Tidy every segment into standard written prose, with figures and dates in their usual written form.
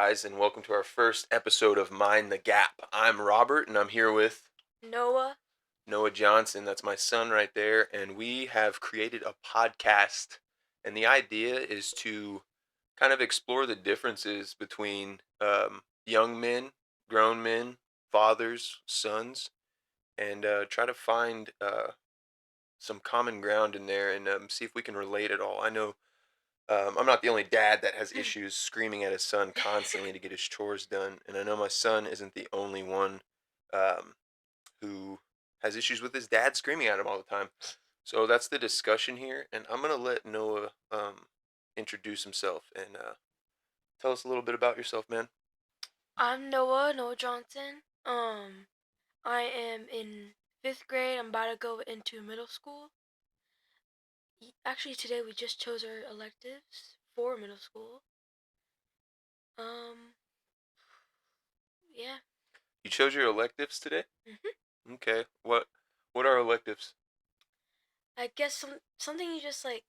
guys, and welcome to our first episode of Mind the Gap. I'm Robert, and I'm here with Noah. Noah Johnson. That's my son right there, and we have created a podcast. And the idea is to kind of explore the differences between young men, grown men, fathers, sons, and try to find some common ground in there and see if we can relate at all. I know I'm not the only dad that has issues screaming at his son constantly to get his chores done, and I know my son isn't the only one um, who has issues with his dad screaming at him all the time. So that's the discussion here, and I'm gonna let Noah introduce himself and tell us a little bit about yourself, man. I'm Noah Johnson. I am in fifth grade. I'm about to go into middle school. Actually, today we just chose our electives for middle school. Um, yeah. You chose your electives today. hmm Okay, what are electives? I guess something you just like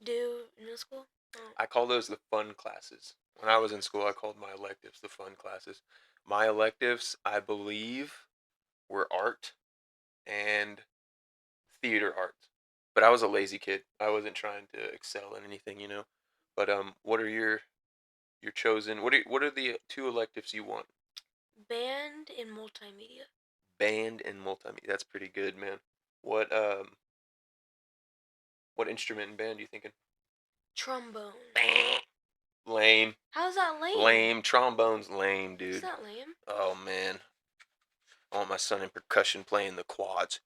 do in middle school. Oh. I call those the fun classes. When I was in school, I called my electives the fun classes. My electives, I believe, were art and theater arts. But I was a lazy kid. I wasn't trying to excel in anything. But what are your chosen? What are the two electives you want? Band and multimedia. Band and multimedia. That's pretty good, man. What um what instrument in band are you thinking? Trombone. Lame. How's that lame? Lame. Trombone's lame, It's dude. not lame. Oh man. I want my son in percussion playing the quads.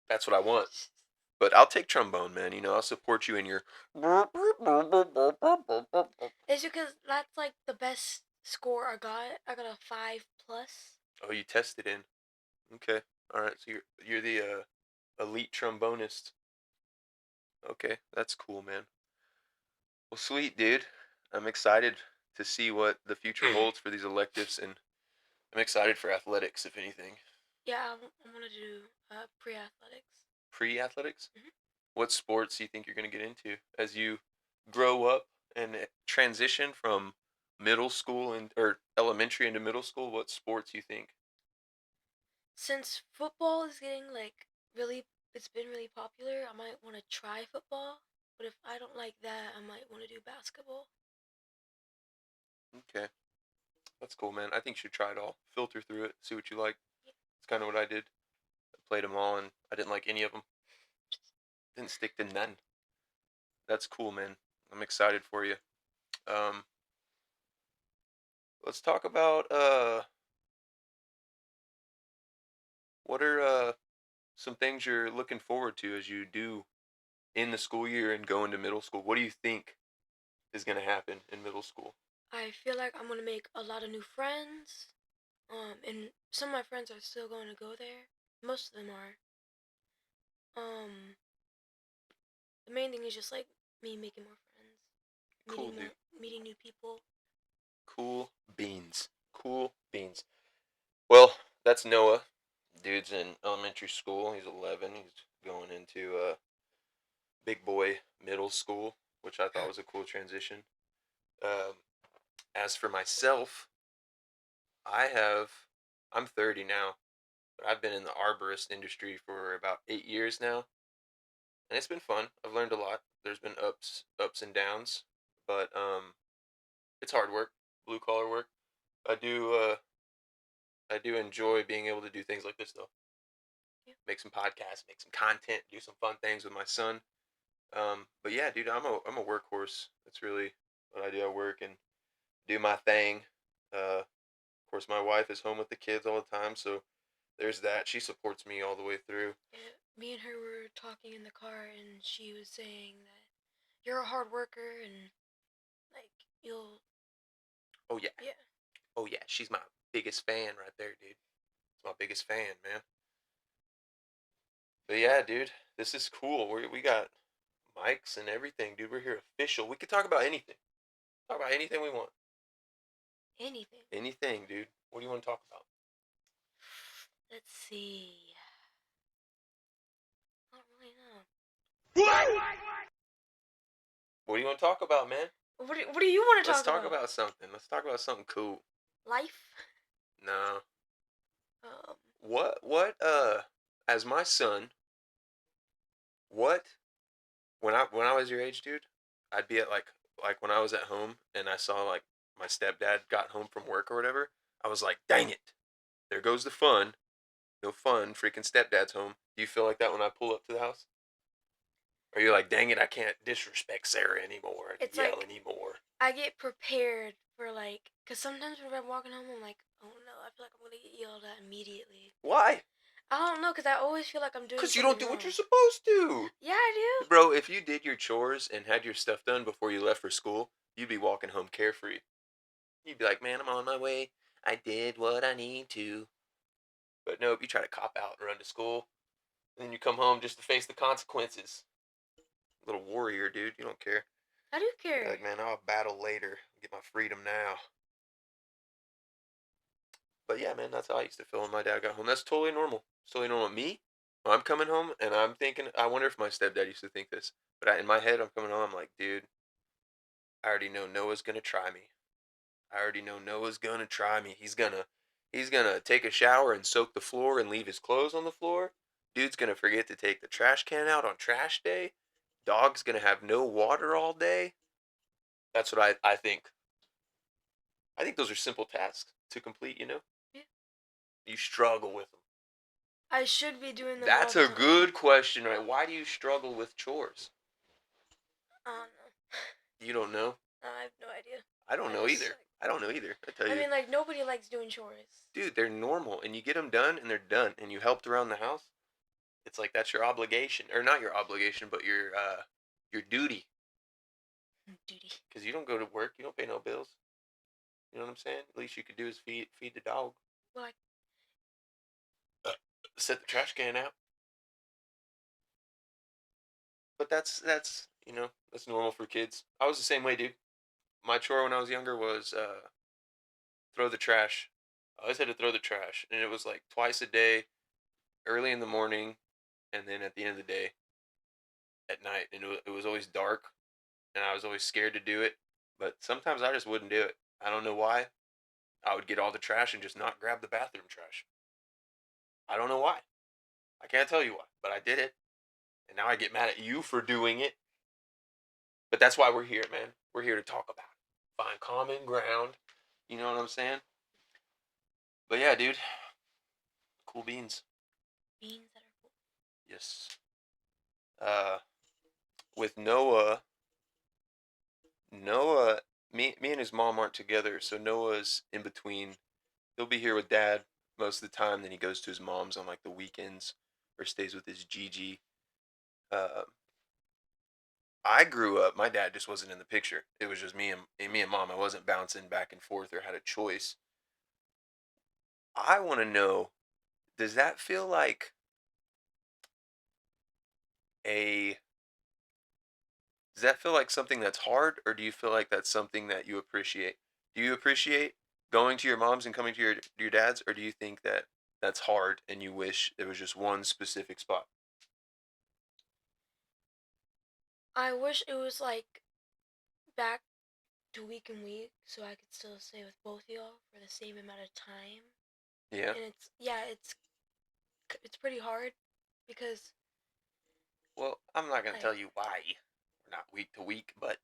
That's what I want. But I'll take trombone, man. I'll support you in your. It's because that's like the best score I got. I got a 5+. Oh, you tested in. Okay. All right. So you're the elite trombonist. Okay, that's cool, man. Well, sweet, dude. I'm excited to see what the future holds for these electives, and I'm excited for athletics, if anything. Yeah, I want to do pre-athletics. Pre-athletics? hmm What sports do you think you're going to get into as you grow up and transition from middle school and or elementary into middle school? What sports you think? Since football is getting like really, it's been really popular, I might want to try football. But if I don't like that, I might want to do basketball. Okay, that's cool, man. I think you should try it all. Filter through it, see what you like. It's kind of what I did. I played them all, and I didn't like any of them. Didn't stick to none. That's cool, man. I'm excited for you. Um, let's talk about what are some things you're looking forward to as you do in the school year and go into middle school. What do you think is going to happen in middle school? I feel like I'm gonna make a lot of new friends. And some of my friends are still going to go there. Most of them are. Um, the main thing is just like me making more friends, Cool, dude. meeting new people. Cool beans. Cool beans. Well, that's Noah. Dude's in elementary school. He's 11. He's going into big boy middle school, which I thought was a cool transition. Um, as for myself, I have, I'm 30 now, but I've been in the arborist industry for about 8 years now, and it's been fun. I've learned a lot. There's been ups and downs, but it's hard work, blue collar work. I do, uh, I do enjoy being able to do things like this though. Yeah. Make some podcasts, make some content, do some fun things with my son. But yeah, dude, I'm a workhorse. That's really what I do. I work and do my thing. Of course, my wife is home with the kids all the time, so there's that. She supports me all the way through. Yeah, me and her were talking in the car, and she was saying that you're a hard worker and like you'll. Oh yeah, Yeah. oh yeah. She's my biggest fan right there, dude. It's my biggest fan, man. But yeah, dude, this is cool. We got mics and everything, dude. We're here official. We could talk about anything. Talk about anything we want. Anything. Anything, dude. What do you want to talk about? Let's see. I don't really know. What do you want to talk about, man? What do you want to Let's talk talk about? about something. Let's talk about something cool. Life. No. Um, As my son, what when I was your age, dude, I'd be at like when I was at home and I saw like my stepdad got home from work or whatever, I was like, dang it. There goes the fun. No fun, freaking stepdad's home. Do you feel like that when I pull up to the house? Or you're like, dang it, I can't disrespect Sarah anymore and it's yell like anymore. I get prepared for like, cause sometimes when I'm walking home, I'm like, oh no, I feel like I'm gonna get yelled at immediately. Why? I don't know, cause I always feel like I'm doing Because you don't something do what you're wrong. supposed to. Yeah, I Bro, if you did your chores and had your stuff done before you left for school, you'd be walking home carefree. You'd be like, man, I'm on my way. I did what I need to. But nope, you try to cop out and run to school. And then you come home just to face the consequences. Little warrior, dude. You don't care. do. I do You're care. like, man, I'll battle later. Get my freedom now. But yeah, man, that's how I used to feel when my dad got home. That's totally normal. It's totally normal. Me, when I'm coming home and I'm thinking, I wonder if my stepdad used to think this. But in my head, I'm coming home, I'm like, dude, I already know Noah's gonna try me. I already know Noah's gonna try me. He's gonna take a shower and soak the floor and leave his clothes on the floor. Dude's gonna forget to take the trash can out on trash day. Dog's gonna have no water all day. That's what I think. I think those are simple tasks to complete, you know? Yeah. You struggle with them. I should be doing them all That's the a time. good question, right? Why do you struggle with chores? I don't know. You don't know? I have no idea. I don't I know just either. like. I don't know either. I tell I you, mean, like nobody likes doing chores. dude, they're normal and you get them done and they're done and you helped around the house. It's like that's your obligation, or not your obligation, but your duty. Duty. Because you don't go to work, you don't pay no bills. You know what I'm saying? At least you could do is feed the dog, Well, like, set the trash can out. But that's that's normal for kids. I was the same way, dude. My chore when I was younger was throw the trash. I always had to throw the trash, and it was like twice a day, early in the morning, and then at the end of the day, at night. And it was always dark, and I was always scared to do it. But sometimes I just wouldn't do it. I don't know why. I would get all the trash and just not grab the bathroom trash. I don't know why. I can't tell you why, but I did it. And now I get mad at you for doing it. But that's why we're here, man. We're here to talk about it. Find common ground. You know what I'm saying? But yeah, dude. Cool beans. beans that are cool. Yes. Uh with Noah me and his mom aren't together, so Noah's in between. He'll be here with dad most of the time, then he goes to his mom's on like the weekends or stays with his Gigi. Uh, I grew up. My dad just wasn't in the picture. It was just me and mom. I wasn't bouncing back and forth or had a choice. I want to know. Does that feel like a? Does that feel like something that's hard, or do you feel like that's something that you appreciate? Do you appreciate going to your mom's and coming to your dad's, or do you think that that's hard and you wish it was just one specific spot? I wish it was like back to week and week, so I could still stay with both y'all for the same amount of time. Yeah. And it's yeah, it's pretty hard because Well, I'm not gonna like tell you why we're not week to week, but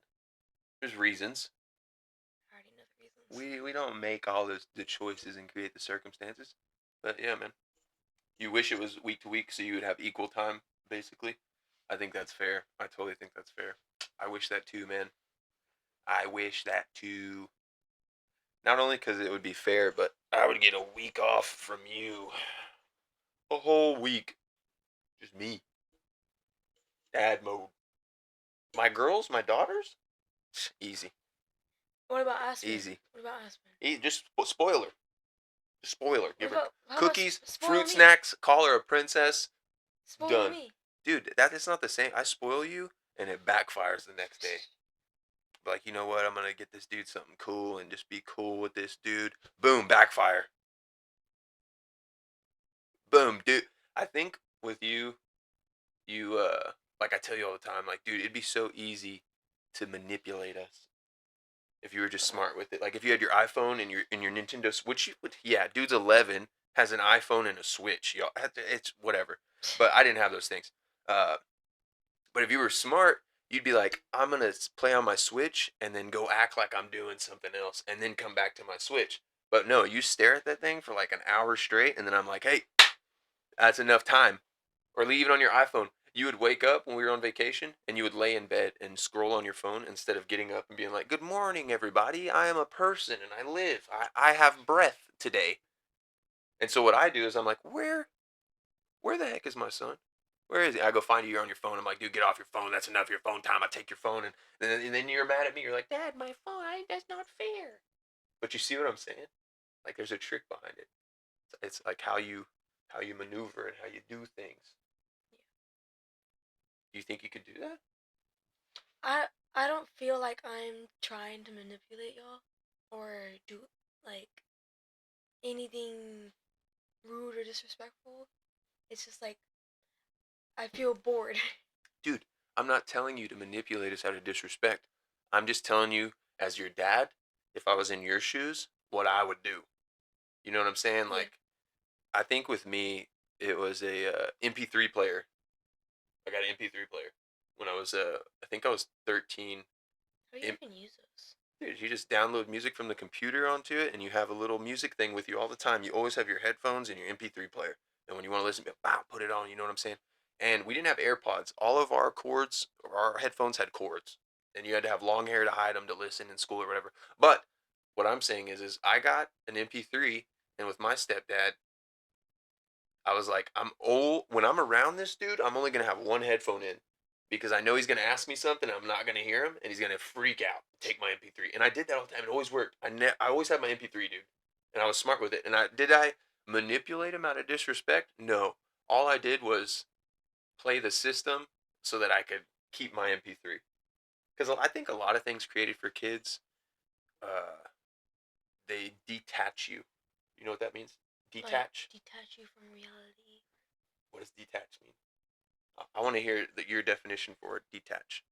there's reasons. I already know the reasons. We don't make all the choices and create the circumstances. But yeah, man. You wish it was week to week so you would have equal time, basically. I think that's fair. I totally think that's fair. I wish that too, man. I wish that too. Not only because it would be fair, but I would get a week off from you. A whole week. Just me. Dad mode. My girls, my daughters? Easy. What about Aspen? Easy. What about Aspen? Just spoiler. Just spoiler. What Give her about how about cookies, spoil fruit me? snacks, call her a princess. Spoil Done. me. Dude, that is not the same. I spoil you and it backfires the next day. Like, you know what? I'm gonna get this dude something cool and just be cool with this dude. Boom, backfire. Boom, dude. I think with you, like I tell you all the time, like, dude, it'd be so easy to manipulate us if you were just Uh, smart with it. Like if you had your iPhone and your Nintendo Switch, you would, yeah, dude's 11 has an iPhone and a Switch. Y'all, it's whatever. But I didn't have those things. Uh, but if you were smart, you'd be like, I'm gonna play on my Switch and then go act like I'm doing something else and then come back to my Switch. But no, you stare at that thing for like an hour straight, and then I'm like, hey, that's enough time. Or leave it on your iPhone. You would wake up when we were on vacation and you would lay in bed and scroll on your phone instead of getting up and being like, good morning, everybody. I am a person and I live. I have breath today. And so what I do is I'm like, where the heck is my son? Where is he? I go find you. You're on your phone. I'm like, dude, get off your phone. That's enough of your phone time. I take your phone, and then you're mad at me. You're like, Dad, my phone. That's not fair. But you see what I'm saying? Like, there's a trick behind it. It's like how you maneuver and how you do things. Do you think you could do that? I I don't feel like I'm trying to manipulate y'all or do like anything rude or disrespectful. It's just like I feel bored. Dude, I'm not telling you to manipulate us out of disrespect. I'm just telling you, as your dad, if I was in your shoes, what I would do. You know what I'm saying? Yeah. Like, I think with me, it was a MP3 player. I got an MP3 player when I think I was 13. How do you M- even use those? Dude, you just download music from the computer onto it, and you have a little music thing with you all the time. You always have your headphones and your MP3 player, and when you want to listen, bow, put it on. You know what I'm saying? And we didn't have AirPods. All of our cords, or our headphones had cords, and you had to have long hair to hide them to listen in school or whatever. But what I'm saying is I got an MP3, and with my stepdad, I was like, I'm old. When I'm around this dude, I'm only gonna have one headphone in because I know he's gonna ask me something. I'm not gonna hear him, and he's gonna freak out. Take my MP3, and I did that all the time. It always worked. I always had my MP3, dude, and I was smart with it. And I manipulate him out of disrespect? No. All I did was play the system so that I could keep my MP3. Because I think a lot of things created for kids, uh, they detach you. You know what that means? Like Detach. detach you from reality. What does detach mean? I want to hear your definition for it. Detach.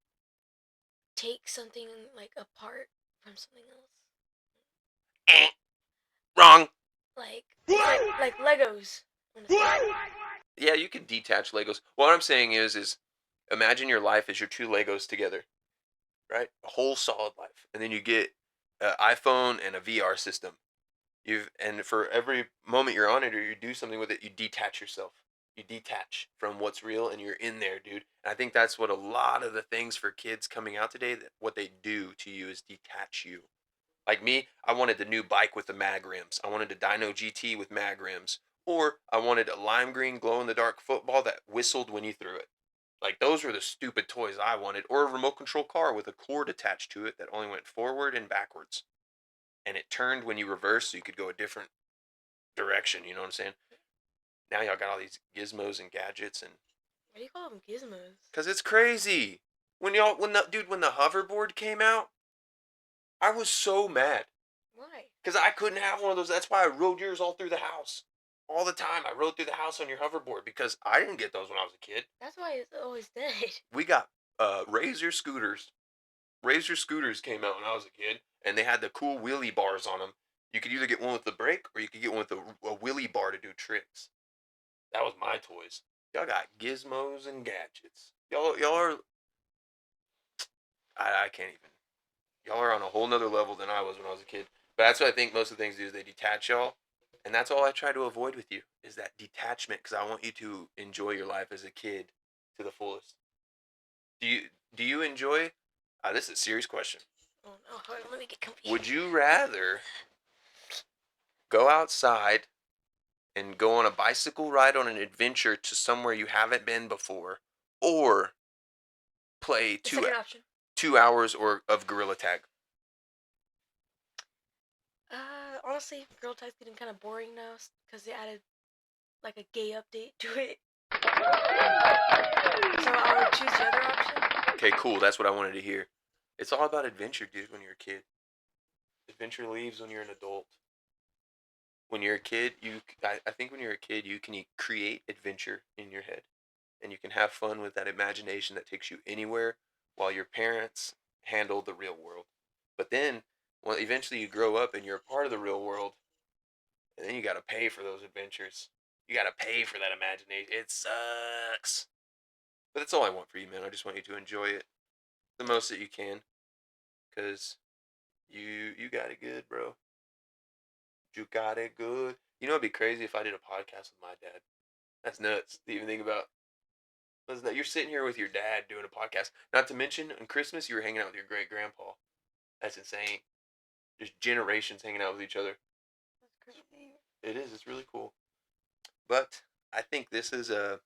Take something like apart from something else. Wrong. Like it's like Legos. I want to say. Yeah, you can detach Legos. What I'm saying is imagine your life as your two Legos together, right? A whole solid life, and then you get an iPhone and a VR system. And for every moment you're on it or you do something with it, you detach yourself. You detach from what's real, and you're in there, dude. And I think that's what a lot of the things for kids coming out today, that what they do to you is detach you. Like me, I wanted the new bike with the mag rims. I wanted a Dyno GT with mag rims. Or I wanted a lime green glow in the dark football that whistled when you threw it. Like those were the stupid toys I wanted. Or a remote control car with a cord attached to it that only went forward and backwards. And it turned when you reversed so you could go a different direction. You know what I'm saying? Now y'all got all these gizmos and gadgets, and Why do you call them gizmos? because it's crazy. When the hoverboard came out, I was so mad. Why? Because I couldn't have one of those. That's why I rode yours all through the house. All the time. I rode through the house on your hoverboard because I didn't get those when I was a kid. That's why it's always dead. We got Razor scooters. Razor scooters came out when I was a kid, and they had the cool wheelie bars on them. You could either get one with the brake or you could get one with a wheelie bar to do tricks. That was my toys. Y'all got gizmos and gadgets. Y'all are. I can't even. Y'all are on a whole nother level than I was when I was a kid. But that's what I think most of the things do is they detach y'all, and that's all I try to avoid with you is that detachment because I want you to enjoy your life as a kid to the fullest. Do you enjoy? This is a serious question. Oh no, hold on, let me get comfy. Would you rather go outside and go on a bicycle ride on an adventure to somewhere you haven't been before, or play The two second option. 2 hours or of gorilla tag? Honestly, Girl Tag's getting kind of boring now because they added like a gay update to it. So I would choose the other option. Okay, cool. That's what I wanted to hear. It's all about adventure, dude. When you're a kid, adventure leaves when you're an adult. When you're a kid, I think when you're a kid, you can create adventure in your head, and you can have fun with that imagination that takes you anywhere. While your parents handle the real world. But then, well, eventually you grow up and you're a part of the real world, and then you got to pay for those adventures. You got to pay for that imagination. It sucks. But that's all I want for you, man. I just want you to enjoy it the most that you can, cause you got it good, bro. You got it good. You know, it'd be crazy if I did a podcast with my dad. That's nuts to even think about. That's nuts. You're sitting here with your dad doing a podcast. Not to mention, on Christmas, you were hanging out with your great grandpa. That's insane. Just generations hanging out with each other. That's crazy. It is. It's really cool. But I think this is a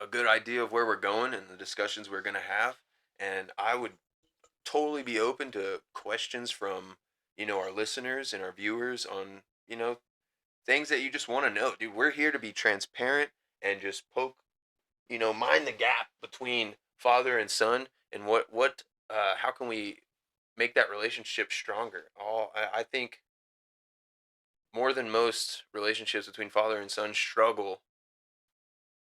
good idea of where we're going and the discussions we're going to have. And I would totally be open to questions from, our listeners and our viewers on, things that you just want to know. Dude, we're here to be transparent and just poke, mind the gap between father and son, and how can we make that relationship stronger. I think more than most relationships between father and son struggle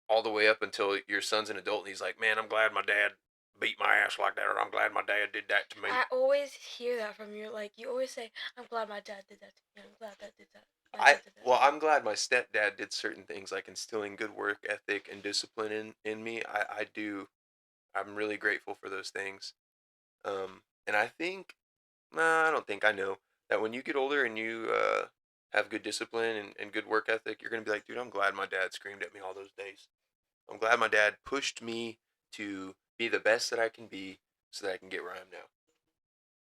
all the way up until your son's an adult and he's like, man, I'm glad my dad beat my ass like that, or I'm glad my dad did that to me. I always hear that from you. Like you always say, "I'm glad my dad did that to me. I'm glad that did that. My I dad did that Well, to me." I'm glad my stepdad did certain things like instilling good work ethic and discipline in me. I do. I'm really grateful for those things. And I think, nah, I don't think I know that when you get older and you have good discipline and good work ethic, you're gonna be like, dude, I'm glad my dad screamed at me all those days. I'm glad my dad pushed me to be the best that I can be so that I can get where I am now.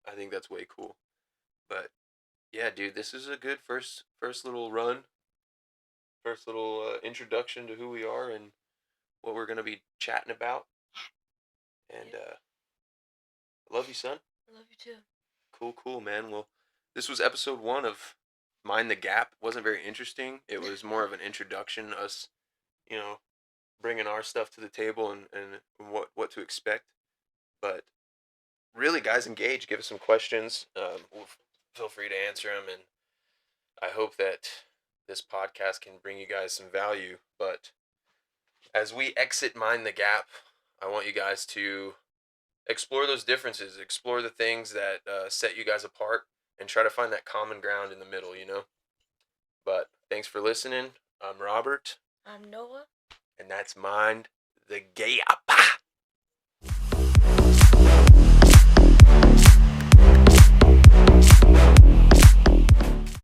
I think that's way cool. But yeah, dude, this is a good first little run, first little introduction to who we are and what we're gonna be chatting about. And Yep. I love you, son. I love you too. Cool, cool, man. Well, this was episode 1 of Mind the Gap. It wasn't very interesting. It was more of an introduction, us, you know, bringing our stuff to the table and what to expect. But really, guys, engage. Give us some questions. Feel free to answer them, and I hope that this podcast can bring you guys some value. But as we exit Mind the Gap, I want you guys to explore those differences, explore the things that set you guys apart, and try to find that common ground in the middle. But thanks for listening. I'm Robert, I'm Noah. and that's Mind the Gap.